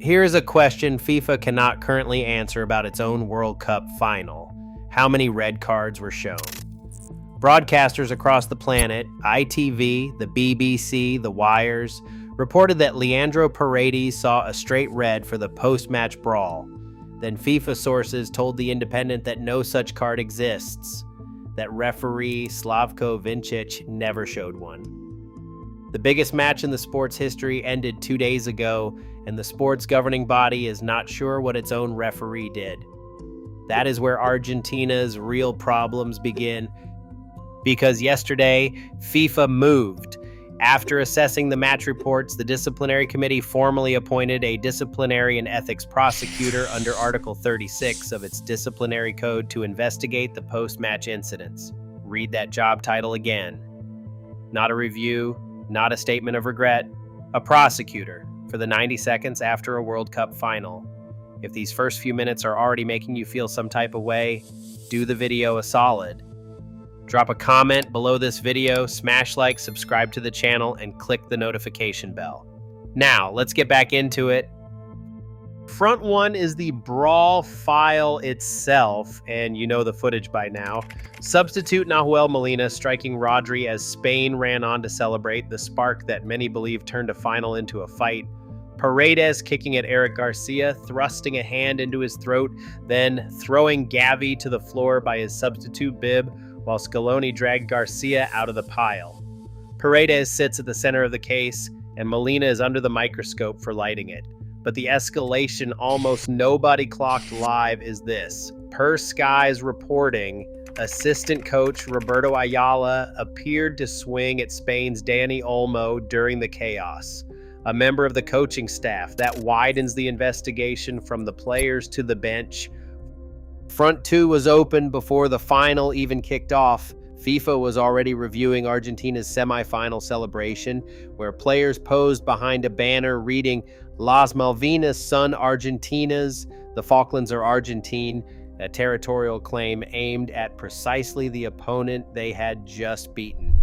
Here is a question FIFA cannot currently answer about its own World Cup final. How many red cards were shown? Broadcasters across the planet, ITV, the BBC, The Wires, reported that Leandro Paredes saw a straight red for the post-match brawl. Then FIFA sources told The Independent that no such card exists, that referee Slavko Vincic never showed one. The biggest match in the sport's history ended 2 days ago, and the sport's governing body is not sure what its own referee did. That is where Argentina's real problems begin, because yesterday, FIFA moved. After assessing the match reports, the disciplinary committee formally appointed a Disciplinary and Ethics Prosecutor under Article 36 of its disciplinary code to investigate the post-match incidents. Read that job title again. Not a review, not a statement of regret, a prosecutor for the 90 seconds after a World Cup final. If these first few minutes are already making you feel some type of way, do the video a solid. Drop a comment below this video, smash like, subscribe to the channel, and click the notification bell. Now, let's get back into it. Front one is the Brawl file itself, and you know the footage by now. Substitute Nahuel Molina striking Rodri as Spain ran on to celebrate, the spark that many believe turned a final into a fight. Paredes kicking at Eric García, thrusting a hand into his throat, then throwing Gavi to the floor by his substitute bib, while Scaloni dragged Garcia out of the pile. Paredes sits at the center of the case, and Molina is under the microscope for lighting it. But the escalation almost nobody clocked live is this. Per Sky's reporting, assistant coach Roberto Ayala appeared to swing at Spain's Dani Olmo during the chaos. A member of the coaching staff. That widens the investigation from the players to the bench. Front two was open before the final even kicked off. FIFA was already reviewing Argentina's semifinal celebration, where players posed behind a banner reading Las Malvinas son Argentinas, the Falklands are Argentine, a territorial claim aimed at precisely the opponent they had just beaten.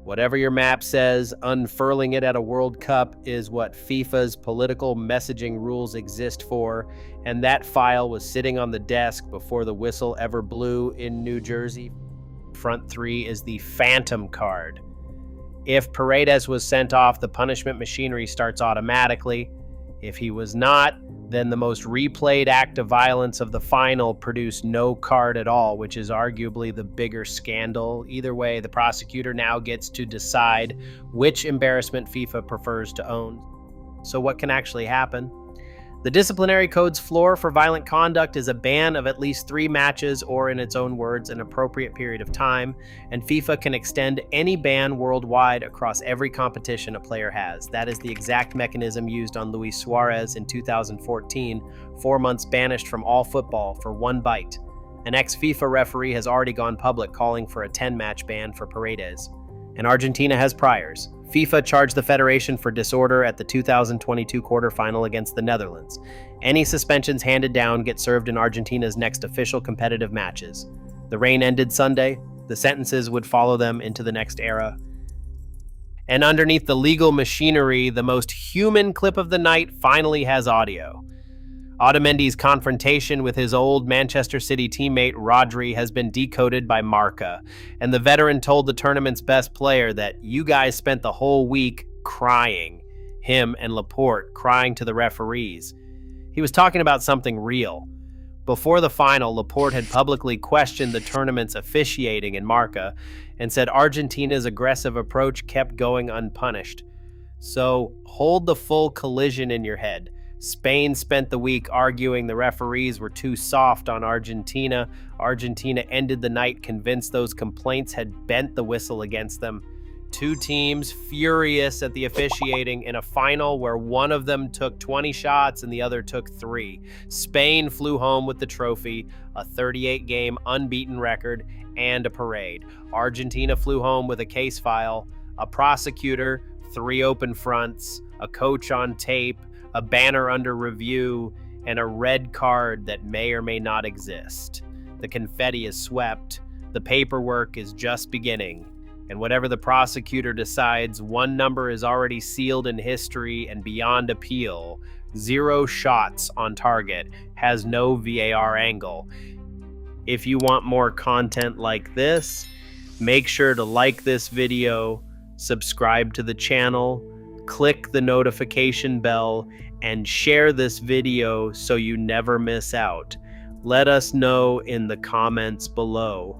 Whatever your map says, unfurling it at a World Cup is what FIFA's political messaging rules exist for, and that file was sitting on the desk before the whistle ever blew in New Jersey. Front three is the Phantom card. If Paredes was sent off, the punishment machinery starts automatically. If he was not, then the most replayed act of violence of the final produced no card at all, which is arguably the bigger scandal. Either way, the prosecutor now gets to decide which embarrassment FIFA prefers to own. So what can actually happen? The disciplinary code's floor for violent conduct is a ban of at least 3 matches, or in its own words, an appropriate period of time, and FIFA can extend any ban worldwide across every competition a player has. That is the exact mechanism used on Luis Suárez in 2014, 4 months banished from all football for 1 bite. An ex-FIFA referee has already gone public calling for a 10-match ban for Paredes. And Argentina has priors. FIFA charged the federation for disorder at the 2022 quarterfinal against the Netherlands. Any suspensions handed down get served in Argentina's next official competitive matches. The reign ended Sunday. The sentences would follow them into the next era. And underneath the legal machinery, the most human clip of the night finally has audio. Otamendi's confrontation with his old Manchester City teammate Rodri has been decoded by Marca, and the veteran told the tournament's best player that you guys spent the whole week crying, him and Laporte crying to the referees. He was talking about something real. Before the final, Laporte had publicly questioned the tournament's officiating in Marca and said Argentina's aggressive approach kept going unpunished. So hold the full collision in your head. Spain spent the week arguing the referees were too soft on Argentina. Argentina ended the night convinced those complaints had bent the whistle against them. 2 teams furious at the officiating in a final where one of them took 20 shots and the other took 3. Spain flew home with the trophy, a 38-game unbeaten record, and a parade. Argentina flew home with a case file, a prosecutor, 3 open fronts, a coach on tape, a banner under review, and a red card that may or may not exist. The confetti is swept. The paperwork is just beginning. And whatever the prosecutor decides, one number is already sealed in history and beyond appeal. 0 shots on target, has no VAR angle. If you want more content like this, make sure to like this video, subscribe to the channel, click the notification bell, and share this video so you never miss out. Let us know in the comments below.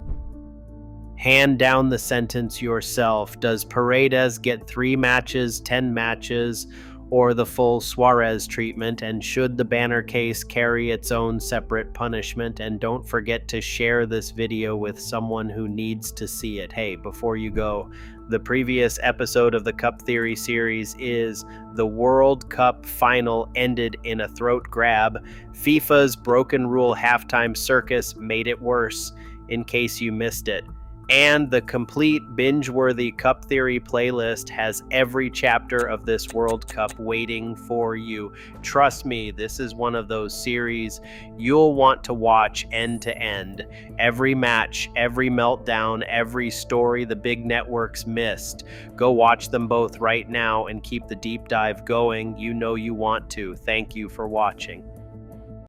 Hand down the sentence yourself. Does Paredes get 3 matches, 10 matches, or the full Suárez treatment? And should the banner case carry its own separate punishment? And don't forget to share this video with someone who needs to see it. Hey, before you go, the previous episode of the Cup Theory series is the World Cup final ended in a throat grab. FIFA's broken rule halftime circus made it worse, in case you missed it. And the complete binge-worthy Cup Theory playlist has every chapter of this World Cup waiting for you. Trust me, this is one of those series you'll want to watch end to end. Every match, every meltdown, every story the big networks missed. Go watch them both right now and keep the deep dive going. You know you want to. Thank you for watching.